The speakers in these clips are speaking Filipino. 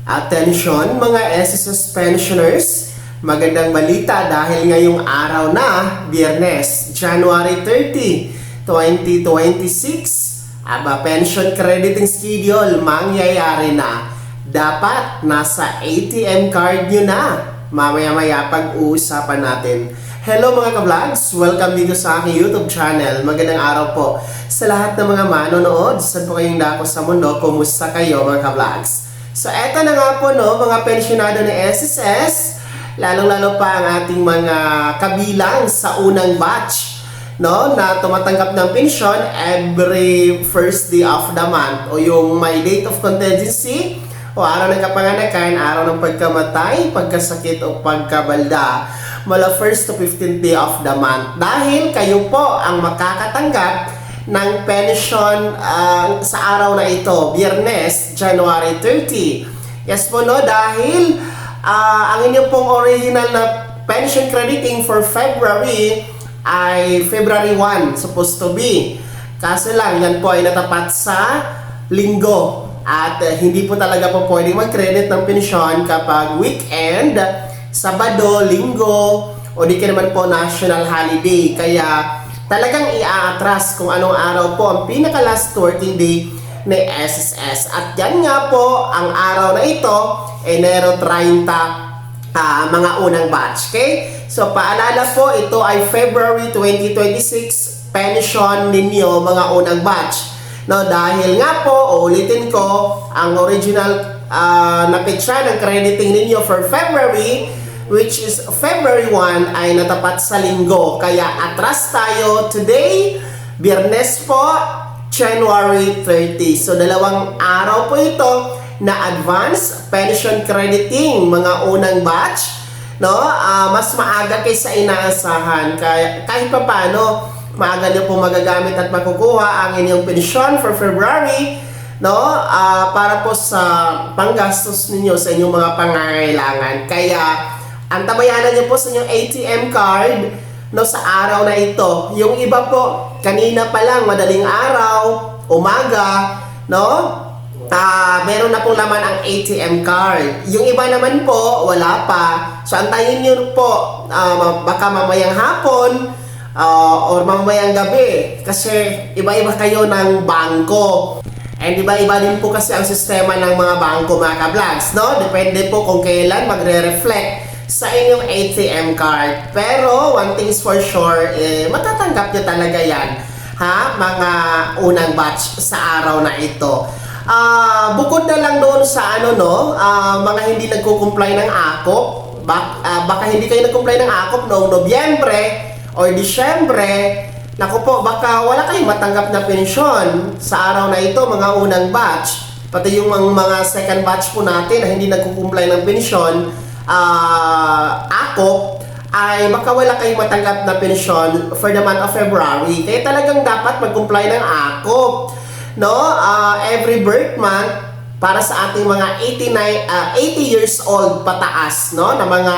Attention mga SSS pensioners, magandang balita dahil ngayong araw na, Biyernes, January 30, 2026, pension crediting schedule mangyayari na. Dapat nasa ATM card nyo na. Mamaya-maya pag-uusapan natin. Hello mga ka-vlogs! Welcome dito sa aking YouTube channel. Magandang araw po sa lahat ng mga manonood. Saan po kayong dako sa mundo? Kumusta kayo mga ka-vlogs? So eto na nga po mga pensyonado ni SSS, lalong-lalo pa ang ating mga kabilang sa unang batch na tumatanggap ng pensyon every first day of the month o yung may date of contingency o araw ng kapanganakan, araw ng pagkamatay, pagkasakit o pagkabalda mula 1st to 15th day of the month. Dahil kayo po ang makakatanggap ng pension sa araw na ito, Biyernes, January 30. Yes po dahil ang inyong pong original na pension crediting for February ay February 1, supposed to be. Kaso lang, yan po ay natapat sa linggo. At hindi po talaga po pwedeng mag-credit ng pensyon kapag weekend, Sabado, Linggo, o di ka naman po national holiday. Kaya talagang i-atras kung anong araw po ang pinaka-last working day ni SSS. At yan nga po, ang araw na ito, Enero 30, mga unang batch. Okay? So, paalala po, ito ay February 2026 pension ninyo, mga unang batch. No, dahil nga po, ulitin ko, ang original na petsa ng crediting ninyo for February, which is February 1, ay natapat sa linggo. Kaya atras tayo today, Biyernes po, January 30. So dalawang araw po ito na advance pension crediting, mga unang batch. Mas maaga kaysa inaasahan. Kaya kahit pa paano, maaga nyo po magagamit at makukuha ang inyong pensyon for February, para po sa panggastos ninyo sa inyong mga pangangailangan. Kaya antabayanan nyo po sa inyong ATM card sa araw na ito. Yung iba po, kanina pa lang, madaling araw, umaga, meron na pong laman ang ATM card. Yung iba naman po, wala pa. So antayin nyo po, baka mamayang hapon, or mamayang gabi. Kasi iba-iba kayo ng bangko. And iba-iba din po kasi ang sistema ng mga bangko, mga ka-vlogs, Depende po kung kailan magre-reflect sa inyong ATM card. Pero, one thing's for sure, matatanggap nyo talaga yan, mga unang batch sa araw na ito. Bukod na lang doon sa mga hindi nagko-comply ng AKOP, baka hindi kayo nag-comply ng AKOP noong Nobyembre or Disyembre, naku po, baka wala kayong matanggap na pensyon sa araw na ito, mga unang batch. Pati yung mga second batch po natin na hindi nagko-comply ng pensyon, AKOP, ay baka wala kayong matanggap na pensyon for the month of February. Kaya talagang dapat mag-comply ng AKOP, every birth month para sa ating mga 80 years old pataas, na mga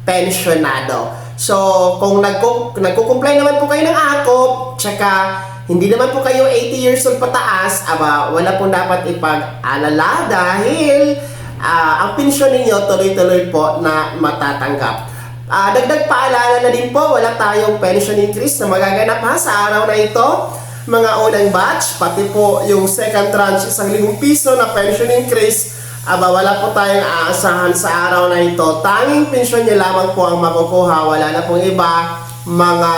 pensionado. So, kung nagko-comply naman po kayo ng AKOP, tsaka hindi naman po kayo 80 years old pataas, wala pong dapat ipag-alala dahil ang pensyon ninyo tuloy-tuloy po na matatanggap. Dagdag paalala na din po, wala tayong pension increase na magaganap sa araw na ito, mga unang batch, pati po yung second tranche, 1,000 piso na pension increase, wala po tayong aasahan sa araw na ito. Tanging pensyon nyo lamang po ang makukuha, wala na pong iba, mga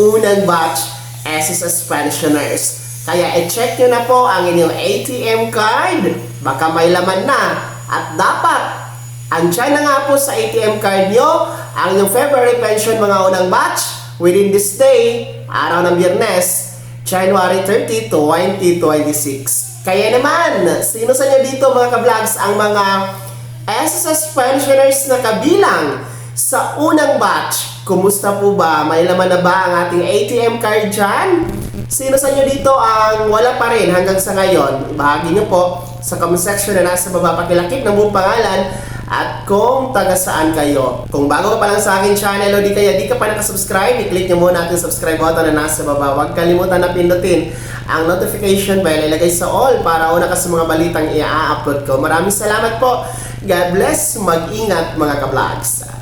unang batch SSS pensioners. Kaya i-check nyo na po ang inyong ATM card, baka may laman na. At dapat, andyan na nga po sa ATM card nyo ang inyong February pension, mga unang batch, within this day, araw ng Biyernes, January 30, 2026. Kaya naman, sino sa inyo dito mga ka-vlogs ang mga SSS pensioners na kabilang sa unang batch? Kumusta po ba? May laman na ba ang ating ATM card dyan? Sino sa inyo dito ang wala pa rin hanggang sa ngayon? Ibahagi nyo po sa comment section na nasa baba, pakilakip ng buong pangalan at kung taga saan kayo. Kung bago ka pa lang sa akin channel o di kaya di ka pa nakasubscribe, i-click nyo muna ang subscribe button na nasa baba. Huwag kalimutan na pindutin ang notification bell, ilagay sa all para una ka sa mga balitang i-upload ko. Maraming salamat po. God bless. Mag-ingat mga ka-vlogs.